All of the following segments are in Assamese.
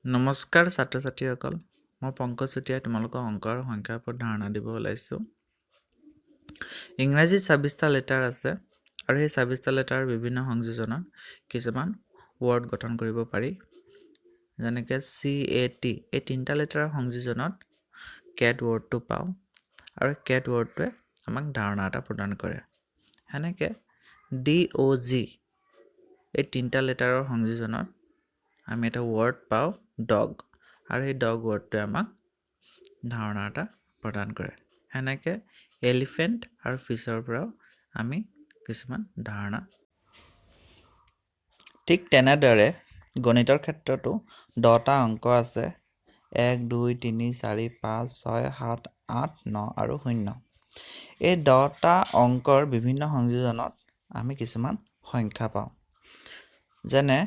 নমস্কাৰ ছাত্ৰ ছাত্ৰীসকল, মই পংকজ চুতীয়াই তোমালোকক অংক আৰু সংখ্যাৰ ওপৰত ধাৰণা দিব ওলাইছোঁ। ইংৰাজীত 26টা লেটাৰ আছে আৰু সেই 26টা লেটাৰ বিভিন্ন সংযোজনত কিছুমান ৱৰ্ড গঠন কৰিব পাৰি। যেনেকৈ CAT, এই 3টা লেটাৰৰ সংযোজনত কেট ৱৰ্ডটো পাওঁ আৰু কেট ৱৰ্ডটোৱে আমাক ধাৰণা এটা প্ৰদান কৰে। সেনেকৈ DOG, এই 3টা লেটাৰৰ সংযোজনত আমি এটা ৱৰ্ড পাওঁ ডগ, আৰু এই ডগ ৱৰ্ডটোৱে আমাক ধাৰণা এটা প্ৰদান কৰে। সেনেকৈ এলিফেণ্ট আৰু ফিছৰ পৰাও আমি কিছুমান ধাৰণা। ঠিক তেনেদৰে গণিতৰ ক্ষেত্ৰতো 10টা অংক আছে, 1 2 3 4 5 6 7 8 9 আৰু 0। এই 10টা অংকৰ বিভিন্ন সংযোজনত আমি কিছুমান সংখ্যা পাওঁ। যেনে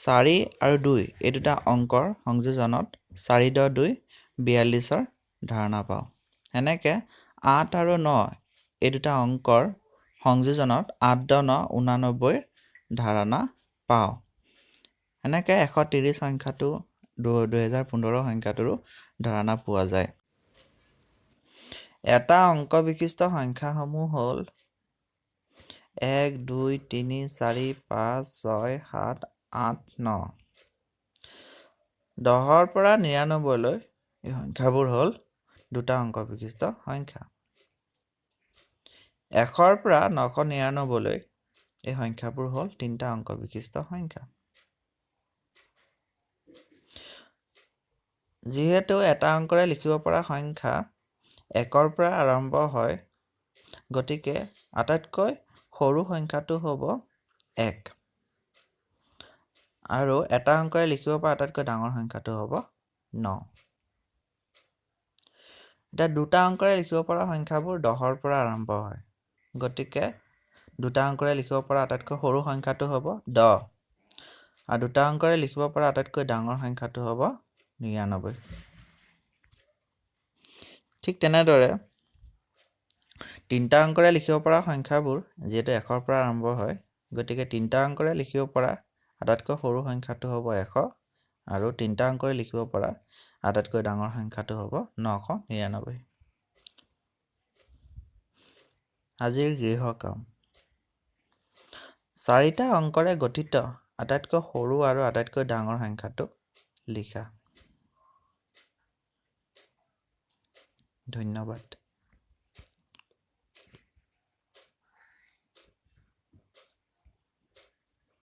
4 আৰু 2, এই দুটা অংকৰ সংযোজনত 4 × 2 42ৰ ধাৰণা পাওঁ। এনেকৈ 8 আৰু 9, এই দুটা অংকৰ সংযোজনত 8 × 9 89ৰ ধাৰণা পাওঁ। এনেকৈ 130 সংখ্যাটো 2015 সংখ্যাটোৰো ধাৰণা পোৱা যায়। এটা অংক বিশিষ্ট সংখ্যাসমূহ হ'ল 1 2 3 4 5 6 7 8 9। 10ৰ পৰা 99লৈ এই সংখ্যাবোৰ হ'ল দুটা অংক বিশিষ্ট সংখ্যা। 100ৰ পৰা 999লৈ এই সংখ্যাবোৰ হ'ল 3টা অংক বিশিষ্ট সংখ্যা। যিহেতু এটা অংকৰে লিখিব পৰা সংখ্যা 1ৰ পৰা আৰম্ভ হয়, গতিকে আটাইতকৈ সৰু সংখ্যাটো হ'ব 1, আৰু এটা অংকৰে লিখিব পৰা আটাইতকৈ ডাঙৰ সংখ্যাটো হ'ব 9। এতিয়া দুটা অংকৰে লিখিব পৰা সংখ্যাবোৰ 10ৰ পৰা আৰম্ভ হয়, গতিকে দুটা অংকৰে লিখিব পৰা আটাইতকৈ সৰু সংখ্যাটো হ'ব 10, আৰু দুটা অংকৰে লিখিব পৰা আটাইতকৈ ডাঙৰ সংখ্যাটো হ'ব 99। ঠিক তেনেদৰে 3টা অংকৰে লিখিব পৰা সংখ্যাবোৰ যিহেতু 1ৰ পৰা আৰম্ভ হয়, গতিকে 3টা অংকৰে লিখিব পৰা আটাইতকৈ সৰু সংখ্যাটো হ'ব 100, আৰু 3টা অংকৰে লিখিব পৰা আটাইতকৈ ডাঙৰ সংখ্যাটো হ'ব 999। আজিৰ গৃহ কাম: 4টা অংকৰে গঠিত আটাইতকৈ সৰু আৰু আটাইতকৈ ডাঙৰ সংখ্যাটো লিখা। ধন্যবাদ।